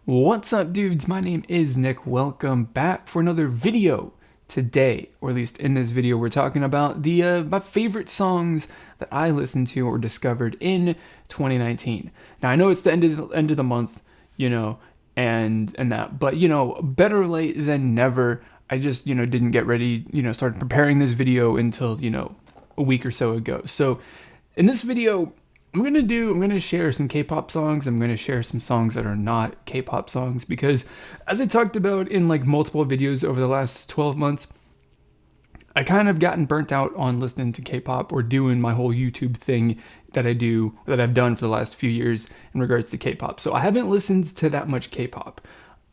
What's up, dudes? My name is Nick. Welcome back for another video. Today, or at least in this video, we're talking about my favorite songs that I listened to or discovered in 2019. Now, I know it's the end of the month, and that, but better late than never. I just didn't get ready, started preparing this video until a week or so ago. So in this video, I'm gonna share some K-pop songs. I'm gonna share some songs that are not K-pop songs because, as I talked about in like multiple videos over the last 12 months, I kind of gotten burnt out on listening to K-pop or doing my whole YouTube thing that I've done for the last few years in regards to K-pop. So I haven't listened to that much K-pop.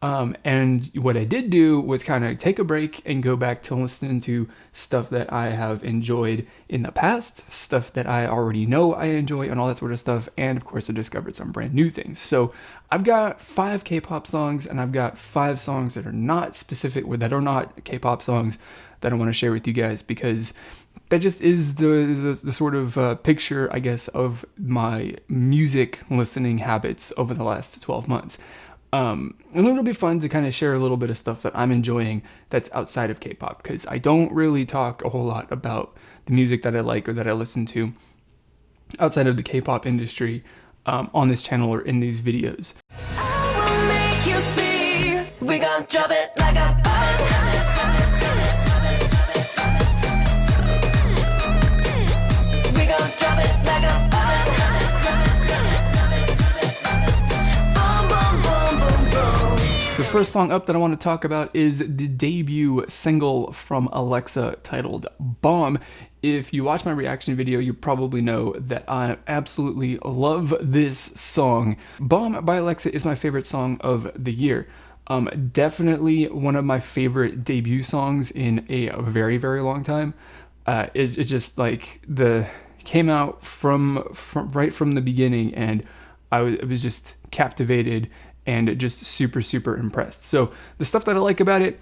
And what I did do was kind of take a break and go back to listening to stuff that I have enjoyed in the past, stuff that I already know I enjoy, and all that sort of stuff. And of course, I discovered some brand new things. So I've got 5 K-pop songs, and I've got 5 songs that are not that are not K-pop songs that I want to share with you guys, because that just is the sort of picture, I guess, of my music listening habits over the last 12 months. And it'll be fun to kind of share a little bit of stuff that I'm enjoying that's outside of K-pop, because I don't really talk a whole lot about the music that I like or that I listen to outside of the K-pop industry on this channel or in these videos. I will make you see. We gon' drop it like a bomb. We gon' drop it like a bomb. The first song up that I want to talk about is the debut single from Alexa titled Bomb. If you watch my reaction video, you probably know that I absolutely love this song. Bomb by Alexa is my favorite song of the year. Definitely one of my favorite debut songs in a very, very long time. It just like came out from right from the beginning, and I was just captivated and just super, super impressed. So the stuff that I like about it,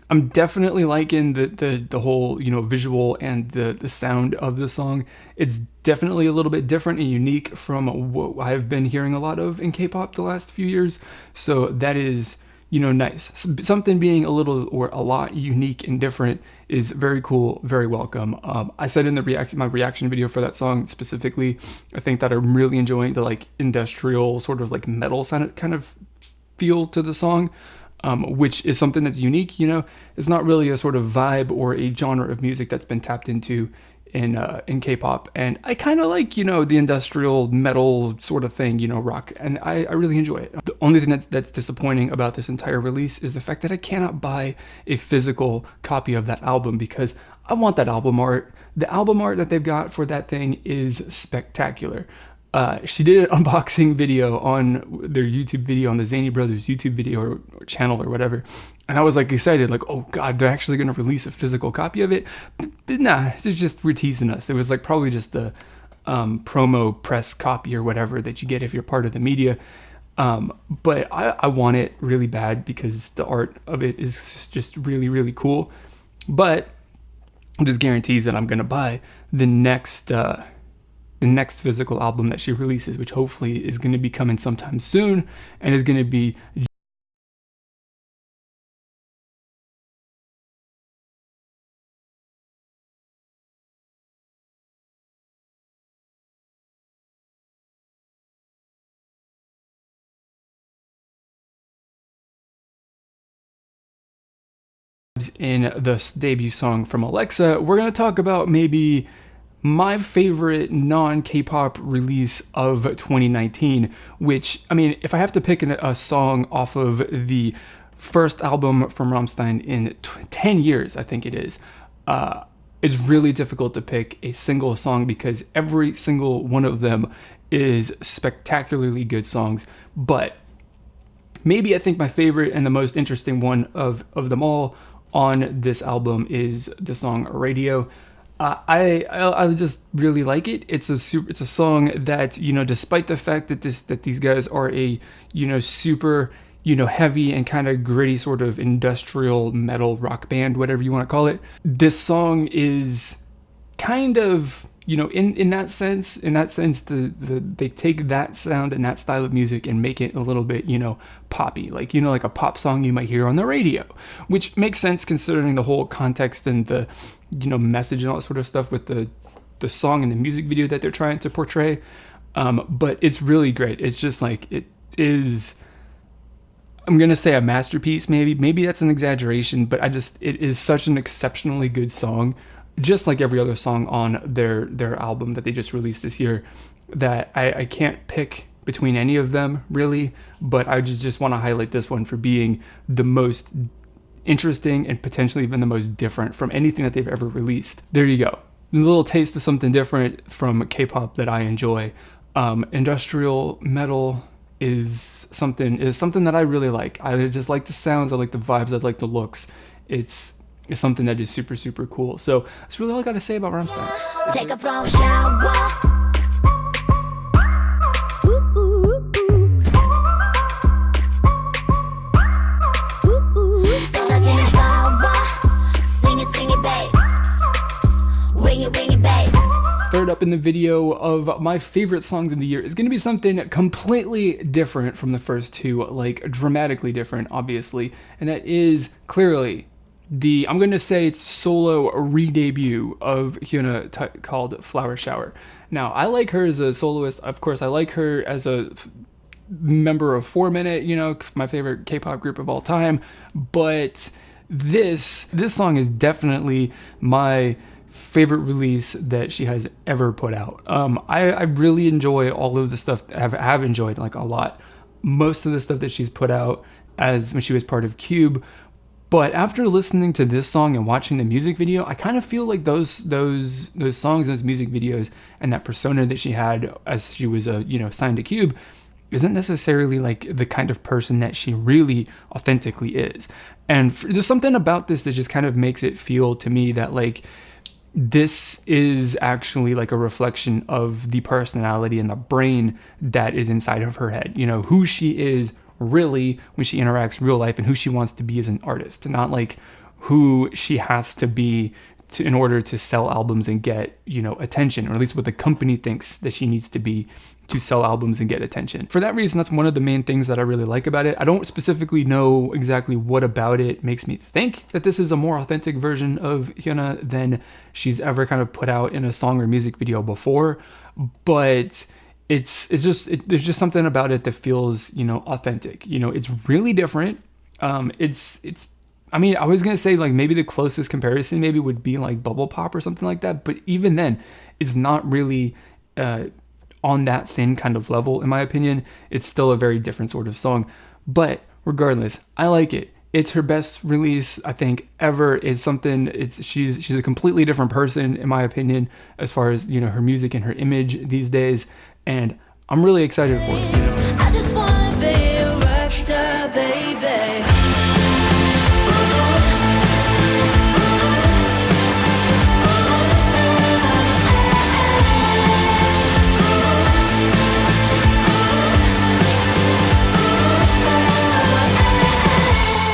I'm definitely liking the whole, visual and the sound of the song. It's definitely a little bit different and unique from what I've been hearing a lot of in K-pop the last few years. So that is, nice. Something being a little or a lot unique and different is very cool, very welcome. I said in my reaction video for that song specifically, I think that I'm really enjoying the like industrial sort of like metal sound kind of feel to the song, which is something that's unique. It's not really a sort of vibe or a genre of music that's been tapped into in K-pop, and I kind of like the industrial metal sort of thing, rock, and I really enjoy it. The only thing that's disappointing about this entire release is the fact that I cannot buy a physical copy of that album, because I want that album art. The album art that they've got for that thing is spectacular. She did an unboxing video on their YouTube video, on the Zany Brothers YouTube video or channel or whatever. And I was like excited, like, oh God, they're actually going to release a physical copy of it. But nah, we're teasing us. It was like probably just the promo press copy or whatever that you get if you're part of the media. But I want it really bad because the art of it is just really, really cool. But it just guarantees that I'm going to buy the next physical album that she releases, which hopefully is going to be coming sometime soon, and is going to be in the debut song from Alexa. We're going to talk about maybe my favorite non-K-pop release of 2019, which, I mean, if I have to pick a song off of the first album from Rammstein in 10 years, I think it is, it's really difficult to pick a single song because every single one of them is spectacularly good songs. But maybe I think my favorite and the most interesting one of them all on this album is the song Radio. I just really like it. It's a song that, despite the fact that these guys are a, super, heavy and kind of gritty sort of industrial metal rock band, whatever you want to call it, this song is kind of you know, in that sense, they take that sound and that style of music and make it a little bit, you know, poppy, like, you know, like a pop song you might hear on the radio, which makes sense considering the whole context and the, you know, message and all that sort of stuff with the song and the music video that they're trying to portray. But it's really great. It's just like, it is, I'm going to say a masterpiece, maybe that's an exaggeration, but it is such an exceptionally good song, just like every other song on their album that they just released this year, that I can't pick between any of them really, but I just want to highlight this one for being the most interesting and potentially even the most different from anything that they've ever released. There you go. A little taste of something different from K-pop that I enjoy. Industrial metal is something that I really like. I just like the sounds, I like the vibes, I like the looks. It's something that is super, super cool. So that's really all I got to say about Rammstein. Take a flower shower. Ooh, ooh, ooh. Ooh, ooh. So let's take a flower. Sing it, babe. Wing it, babe. Third up in the video of my favorite songs of the year is going to be something completely different from the first two, like dramatically different, obviously, and that is clearly I'm going to say it's solo re-debut of Hyuna called Flower Shower. Now, I like her as a soloist. Of course, I like her as a member of 4 Minute, you know, my favorite K-pop group of all time. But this song is definitely my favorite release that she has ever put out. I really enjoy all of the stuff. Have enjoyed like a lot. Most of the stuff that she's put out as when she was part of Cube. But after listening to this song and watching the music video, I kind of feel like those songs, those music videos, and that persona that she had as she was signed to Cube, isn't necessarily like the kind of person that she really authentically is. And there's something about this that just kind of makes it feel to me that like this is actually like a reflection of the personality and the brain that is inside of her head. You know, who she is really when she interacts real life and who she wants to be as an artist, not like who she has to be in order to sell albums and get, you know, attention, or at least what the company thinks that she needs to be to sell albums and get attention. For that reason, that's one of the main things that I really like about it. I don't specifically know exactly what about it makes me think that this is a more authentic version of Hyuna than she's ever kind of put out in a song or music video before, but there's just something about it that feels, you know, authentic. You know, it's really different. I mean, I was going to say like maybe the closest comparison maybe would be like Bubble Pop or something like that. But even then, it's not really on that same kind of level, in my opinion. It's still a very different sort of song. But regardless, I like it. It's her best release, I think, ever. She's a completely different person, in my opinion, as far as, you know, her music and her image these days. And I'm really excited for it. You know? I just wanna be a rockstar, baby.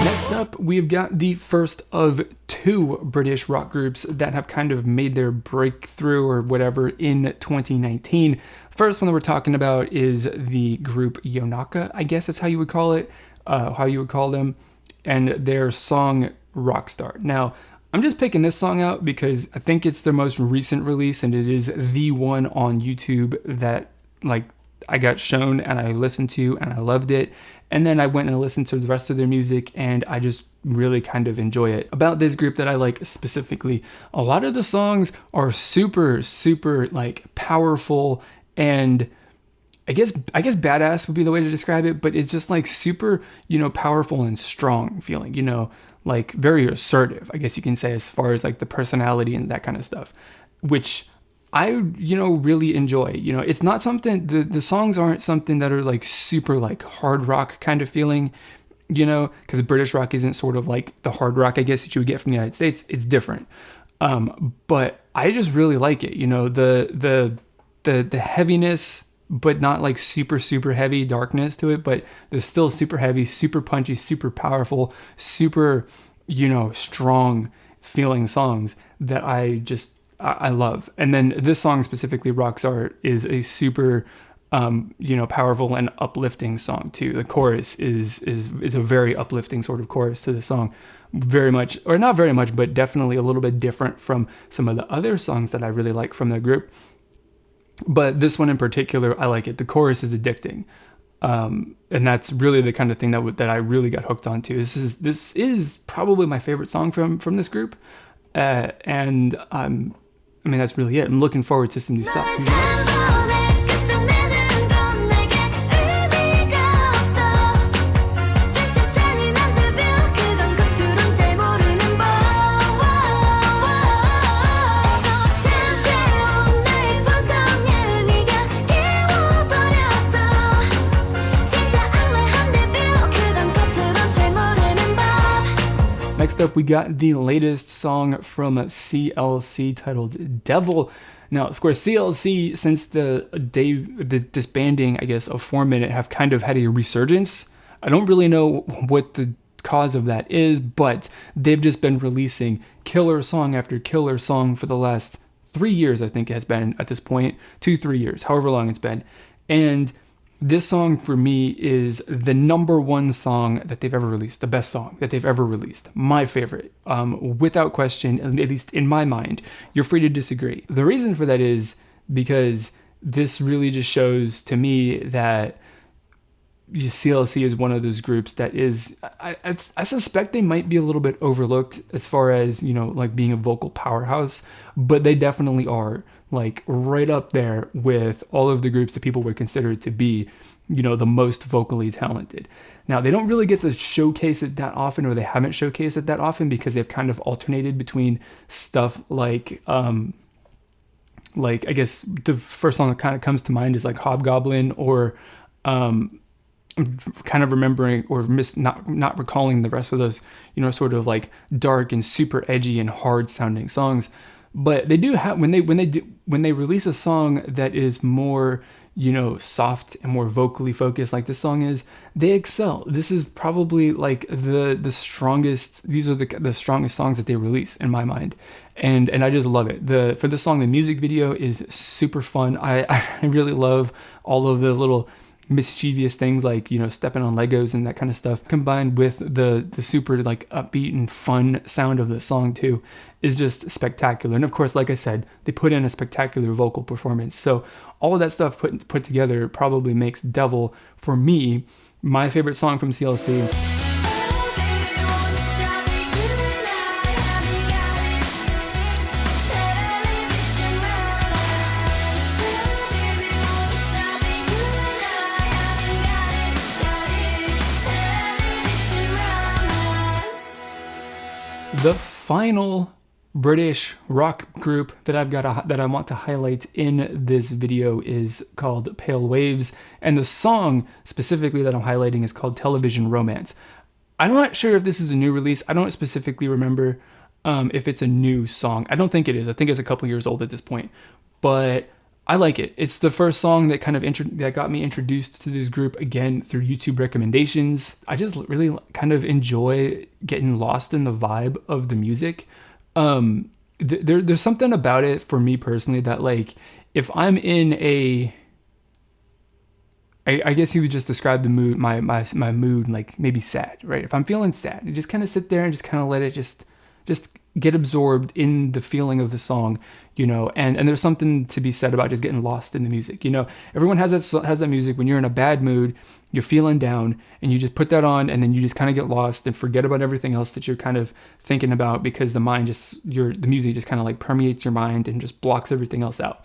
Next up, we've got the first of two British rock groups that have kind of made their breakthrough or whatever in 2019. First one that we're talking about is the group Yonaka, I guess that's how you would call it, how you would call them, and their song Rockstar. Now, I'm just picking this song out because I think it's their most recent release, and it is the one on YouTube that like I got shown and I listened to and I loved it. And then I went and listened to the rest of their music and I just really kind of enjoy it. About this group that I like specifically, a lot of the songs are super, super like powerful, and I guess badass would be the way to describe it, but it's just like super, you know, powerful and strong feeling, you know, like very assertive, I guess you can say, as far as like the personality and that kind of stuff, which I, you know, really enjoy. You know, it's not something, the songs aren't something that are like super like hard rock kind of feeling, you know, because British rock isn't sort of like the hard rock, I guess, that you would get from the United States. It's different. But I just really like it. You know, the heaviness, but not like super, super heavy darkness to it, but there's still super heavy, super punchy, super powerful, super, you know, strong feeling songs that I just I love. And then this song specifically, Rockstar, is a super powerful and uplifting song too. The chorus is a very uplifting sort of chorus to the song. Very much, or not very much, but definitely a little bit different from some of the other songs that I really like from the group. But this one in particular, I like it. The chorus is addicting. And that's really the kind of thing that I really got hooked onto. This is probably my favorite song from this group. And that's really it. I'm looking forward to some new stuff. Next up, we got the latest song from CLC titled Devil. Now, of course, CLC, since the disbanding, I guess, of 4 Minute, have kind of had a resurgence. I don't really know what the cause of that is, but they've just been releasing killer song after killer song for the last 3 years, I think it has been at this point, 2-3 years, however long it's been. And this song for me is the number one song that they've ever released, the best song that they've ever released, my favorite, without question, at least in my mind. You're free to disagree. The reason for that is because this really just shows to me that CLC is one of those groups that is, I suspect they might be a little bit overlooked as far as, like being a vocal powerhouse, but they definitely are, like right up there with all of the groups that people would consider to be, the most vocally talented. Now, they don't really get to showcase it that often, or they haven't showcased it that often, because they've kind of alternated between stuff like I guess the first song that kind of comes to mind is like Hobgoblin, or I'm kind of remembering or not recalling the rest of those, sort of like dark and super edgy and hard sounding songs. But they do have, when they release a song that is more, soft and more vocally focused, like this song is, they excel. This is probably like the strongest. These are the strongest songs that they release in my mind, and I just love it. For this song, the music video is super fun. I really love all of the little mischievous things like stepping on Legos and that kind of stuff, combined with the super like upbeat and fun sound of the song too, is just spectacular. And of course, like I said, they put in a spectacular vocal performance. So all of that stuff put together probably makes Devil, for me, my favorite song from CLC. The final British rock group that I want to highlight in this video is called Pale Waves, and the song specifically that I'm highlighting is called Television Romance. I'm not sure if this is a new release. I don't specifically remember if it's a new song. I don't think it is. I think it's a couple years old at this point, but I like it. It's the first song that kind of that got me introduced to this group again through YouTube recommendations. I just really kind of enjoy getting lost in the vibe of the music. There's something about it for me personally that, like, if I'm in I guess you would just describe the mood, my mood, like maybe sad, right? If I'm feeling sad, you just kind of sit there and just kind of let it just get absorbed in the feeling of the song, and there's something to be said about just getting lost in the music. Everyone has that music when you're in a bad mood, you're feeling down, and you just put that on, and then you just kind of get lost and forget about everything else that you're kind of thinking about, because the music just kind of like permeates your mind and just blocks everything else out.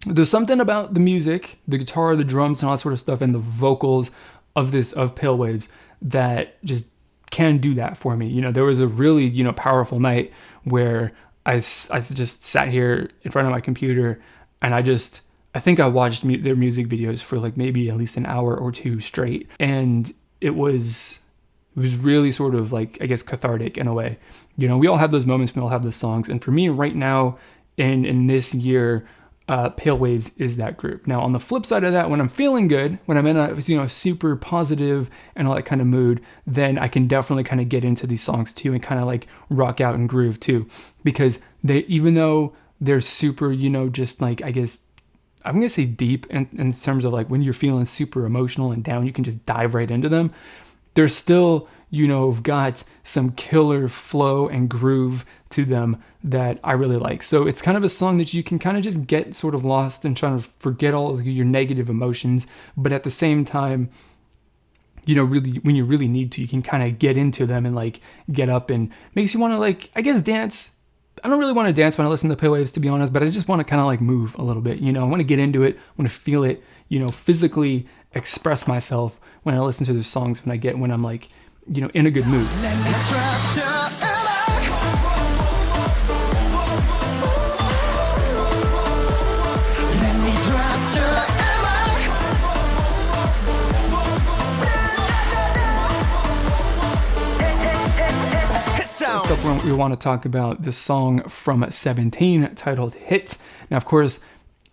There's something about the music, the guitar, the drums, and all that sort of stuff, and the vocals of Pale Waves that just can do that for me. There was a really, powerful night where I just sat here in front of my computer, and I think I watched their music videos for like maybe at least an hour or two straight. And it was really sort of like, I guess, cathartic in a way. We all have those moments, we all have those songs. And for me right now in this year, Pale Waves is that group. Now, on the flip side of that, when I'm feeling good, when I'm in a super positive and all that kind of mood, then I can definitely kind of get into these songs too and kind of like rock out and groove too, because they, even though they're super, just like, I guess I'm gonna say deep in terms of like when you're feeling super emotional and down, you can just dive right into them. They're still, got some killer flow and groove to them that I really like. So it's kind of a song that you can kind of just get sort of lost and trying to forget all of your negative emotions. But at the same time, really, when you really need to, you can kind of get into them and like get up, and makes you want to like, I guess, dance. I don't really want to dance when I listen to Pale Waves, to be honest, but I just want to kind of like move a little bit. I want to get into it. I want to feel it, physically express myself when I listen to the songs, when I'm like, in a good mood. First up, we want to talk about the song from 17 titled Hit. Now, of course,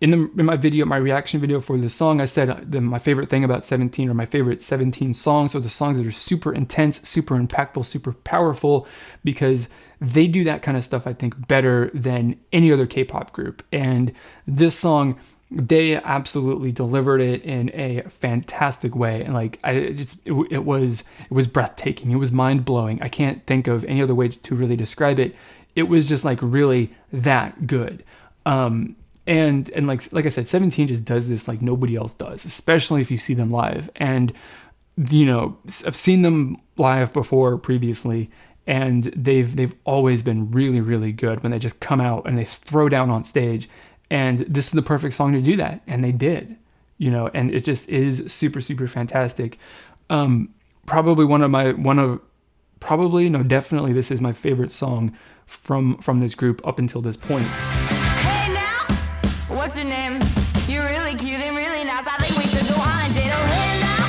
in my video, my reaction video for this song, I said my favorite thing about 17, or my favorite 17 songs, are the songs that are super intense, super impactful, super powerful, because they do that kind of stuff, I think, better than any other K-pop group. And this song, they absolutely delivered it in a fantastic way. And like, it was breathtaking. It was mind blowing. I can't think of any other way to really describe it. It was just like really that good. And like I said, 17 just does this like nobody else does, especially if you see them live. And, I've seen them live before previously, and they've always been really, really good when they just come out and they throw down on stage. And this is the perfect song to do that. And they did, and it just is super, super fantastic. Definitely this is my favorite song from this group up until this point. What's your name? You're really cute and really nice. I think we should go on a date. Oh, hey now,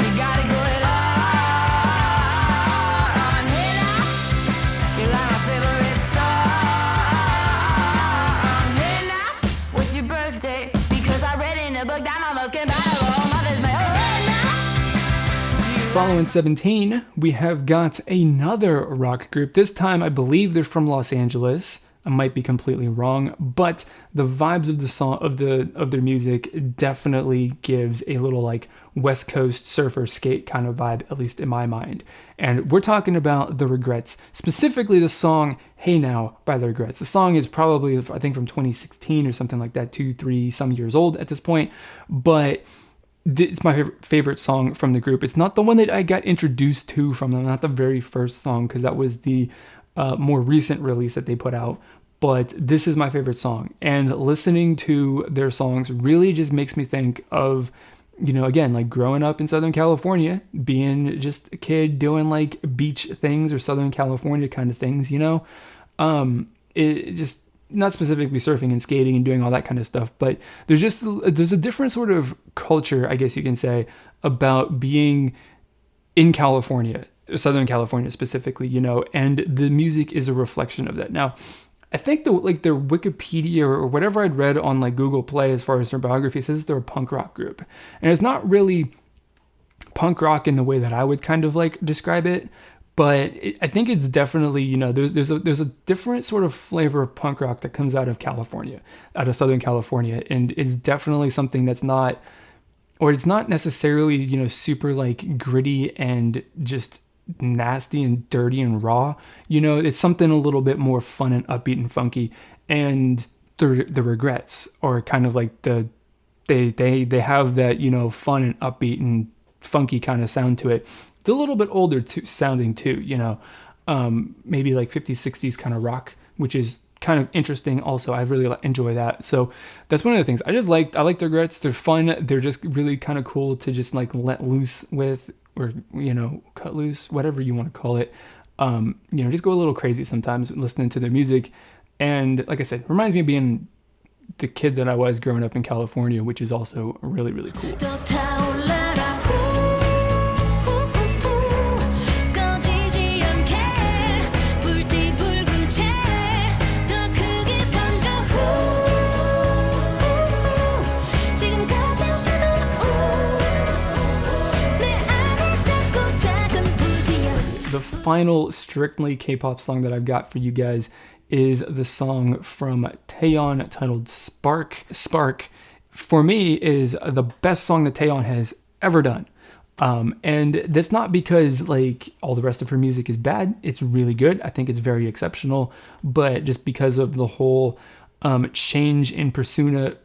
you gotta go it on. Hey now, you like my favorite song. Hey now, what's your birthday? Because I read in a book that my most compatible mother's my hey now. Following 17, we have got another rock group. This time, I believe they're from Los Angeles. I might be completely wrong, but the vibes of the song, of their music, definitely gives a little like West Coast surfer skate kind of vibe, at least in my mind. And we're talking about The Regrets, specifically the song "Hey Now" by The Regrets. The song is probably, I think, from 2016 or something like that, 2-3 some years old at this point, but it's my favorite song from the group. It's not the one that I got introduced to from them, not the very first song, because that was the more recent release that they put out. But this is my favorite song, and listening to their songs really just makes me think of, again, like growing up in Southern California, being just a kid doing like beach things or Southern California kind of things, it just, not specifically surfing and skating and doing all that kind of stuff, but there's a different sort of culture, I guess you can say, about being in California, Southern California specifically, and the music is a reflection of that. Now, I think their Wikipedia or whatever I'd read on like Google Play as far as their biography says they're a punk rock group, and it's not really punk rock in the way that I would kind of like describe it, but I think it's definitely, there's a different sort of flavor of punk rock that comes out of California, out of Southern California, and it's definitely something that's not, or it's not necessarily, super like gritty and just nasty and dirty and raw. It's something a little bit more fun and upbeat and funky. And the Regrets are kind of like they have that, fun and upbeat and funky kind of sound to it. They're a little bit older sounding too, maybe like 50s, 60s kind of rock, which is kind of interesting also. I really enjoy that. So that's one of the things I like the Regrets. They're fun. They're just really kind of cool to just like let loose with, or, cut loose, whatever you want to call it. Just go a little crazy sometimes listening to their music. And like I said, reminds me of being the kid that I was growing up in California, which is also really, really cool. final strictly K-pop song that I've got for you guys is the song from Taeyeon titled Spark. Spark, for me, is the best song that Taeyeon has ever done. And that's not because like all the rest of her music is bad. It's really good. I think it's very exceptional, but just because of the whole change in persona,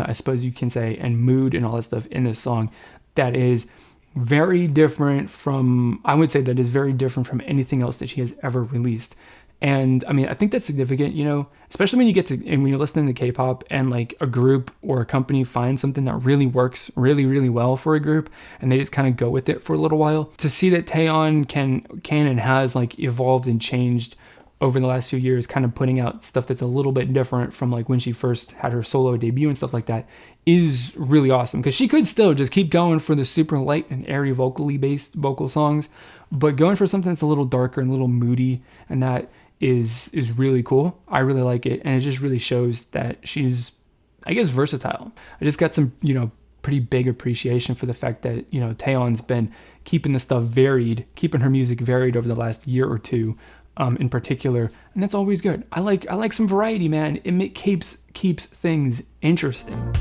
I suppose you can say, and mood and all that stuff in this song, that is very different from, I would say that is very different from anything else that she has ever released. And I mean, I think that's significant, you know, especially when you get to, and when you're listening to K-pop and like a group or a company finds something that really works really, really well for a group and they just kind of go with it for a little while. To see that Taeyeon can and has like evolved and changed over the last few years, kind of putting out stuff that's a little bit different from like when she first had her solo debut and stuff like that, is really awesome. Because she could still just keep going for the super light and airy vocally based vocal songs, but going for something that's a little darker and a little moody, and that is really cool. I really like it, and it just really shows that she's, I guess, versatile. I just got some, you know, pretty big appreciation for the fact that, you know, Taeyeon's been keeping the stuff varied, keeping her music varied over the last year or two, in particular, and that's always good. I like some variety, man. It keeps things interesting.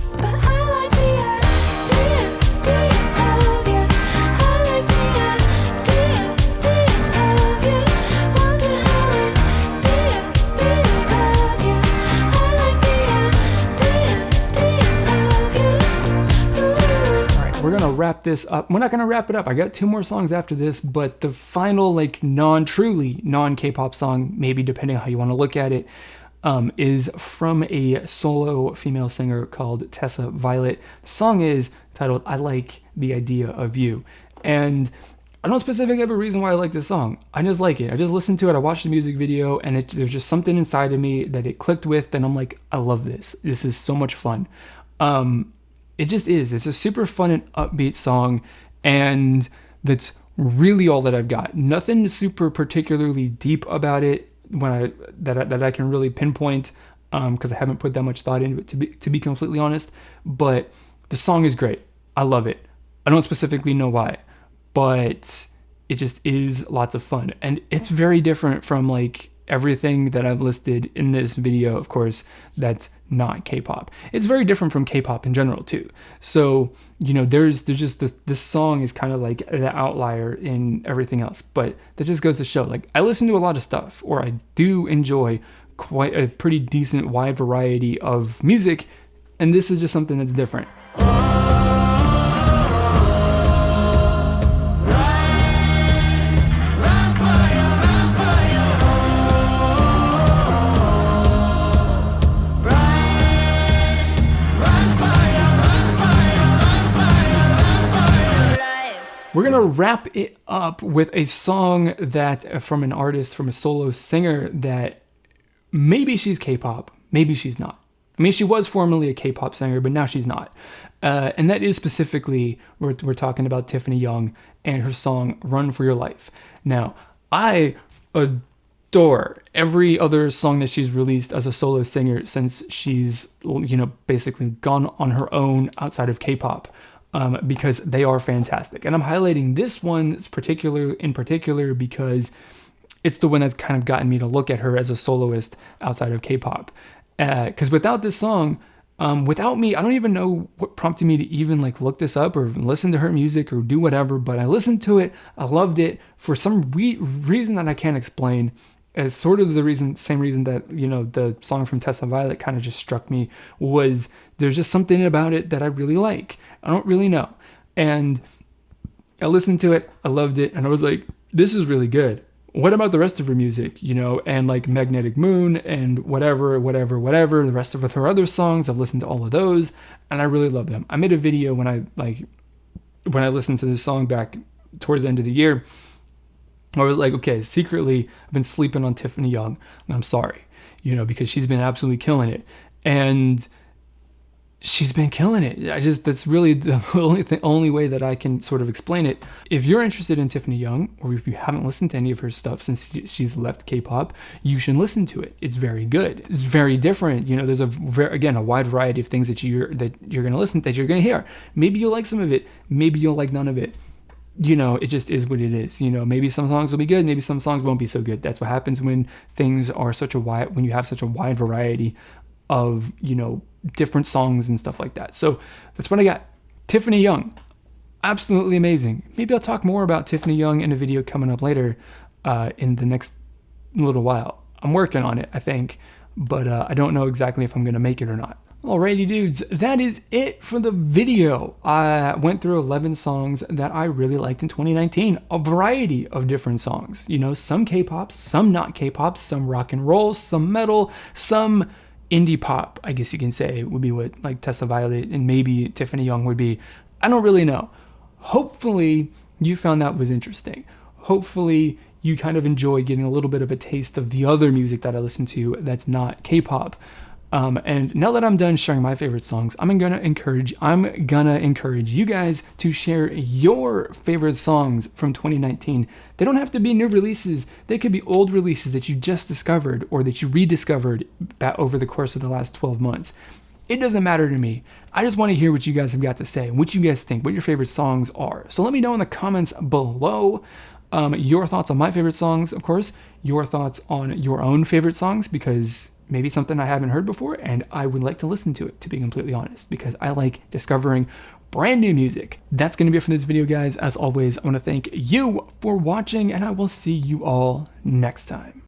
We're gonna wrap this up. We're not gonna wrap it up. I got 2 more songs after this, but the final, like, truly non-K-pop song, maybe depending on how you want to look at it, is from a solo female singer called Tessa Violet. The song is titled "I Like the Idea of You," and I don't specifically have a reason why I like this song. I just like it. I just listened to it. I watched the music video, and there's just something inside of me that it clicked with, and I'm like, I love this. This is so much fun. It just is. It's a super fun and upbeat song, and that's really all that I've got. Nothing super particularly deep about it that I can really pinpoint, because I haven't put that much thought into it, to be completely honest. But the song is great. I love it. I don't specifically know why, but it just is lots of fun, and it's very different from like everything that I've listed in this video, of course, that's not K-pop. It's very different from K-pop in general too. So, you know, there's just this song is kind of like the outlier in everything else, but that just goes to show, like, I listen to a lot of stuff, or I do enjoy quite a pretty decent wide variety of music, and this is just something that's different. We're going to wrap it up with a song that from an artist, from a solo singer, that maybe she's K-pop, maybe she's not. I mean, she was formerly a K-pop singer, but now she's not. And that is specifically, we're talking about Tiffany Young and her song Run for Your Life. Now, I adore every other song that she's released as a solo singer since she's, you know, basically gone on her own outside of K-pop. Because they are fantastic. And I'm highlighting this one in particular because it's the one that's kind of gotten me to look at her as a soloist outside of K-pop. Because without this song, without me, I don't even know what prompted me to even like look this up or listen to her music or do whatever, but I listened to it, I loved it for some reason that I can't explain. As sort of the same reason that, you know, the song from Tessa Violet kind of just struck me, was there's just something about it that I really like. I don't really know. And I listened to it, I loved it, and I was like, this is really good. What about the rest of her music, you know, and like Magnetic Moon and whatever, the rest of her other songs, I've listened to all of those, and I really love them. I made a video when I listened to this song back towards the end of the year. I was like, okay, secretly, I've been sleeping on Tiffany Young, and I'm sorry, you know, because she's been absolutely killing it. And she's been killing it. That's really the only way that I can sort of explain it. If you're interested in Tiffany Young, or if you haven't listened to any of her stuff since she's left K-pop, you should listen to it. It's very good. It's very different. You know, there's a wide variety of things that you're going to listen to, that you're going to hear. Maybe you'll like some of it. Maybe you'll like none of it. you know, it just is what it is. You know, maybe some songs will be good, maybe some songs won't be so good. That's what happens when things are when you have such a wide variety of, you know, different songs and stuff like that. So that's what I got. Tiffany Young, absolutely amazing. Maybe I'll talk more about Tiffany Young in a video coming up later in the next little while. I'm working on it, I think, but I don't know exactly if I'm going to make it or not. Alrighty dudes, that is it for the video. I went through 11 songs that I really liked in 2019, a variety of different songs. You know, some K-pop, some not K-pop, some rock and roll, some metal, some indie pop, I guess you can say, would be what like Tessa Violet and maybe Tiffany Young would be. I don't really know. Hopefully you found that was interesting. Hopefully you kind of enjoy getting a little bit of a taste of the other music that I listen to that's not K-pop. And now that I'm done sharing my favorite songs, I'm gonna encourage you guys to share your favorite songs from 2019. They don't have to be new releases. They could be old releases that you just discovered or that you rediscovered over the course of the last 12 months. It doesn't matter to me. I just want to hear what you guys have got to say, what you guys think, what your favorite songs are. So let me know in the comments below your thoughts on my favorite songs, of course, your thoughts on your own favorite songs, because maybe it's something I haven't heard before and I would like to listen to it, to be completely honest, because I like discovering brand new music. That's going to be it for this video, guys. As always, I want to thank you for watching and I will see you all next time.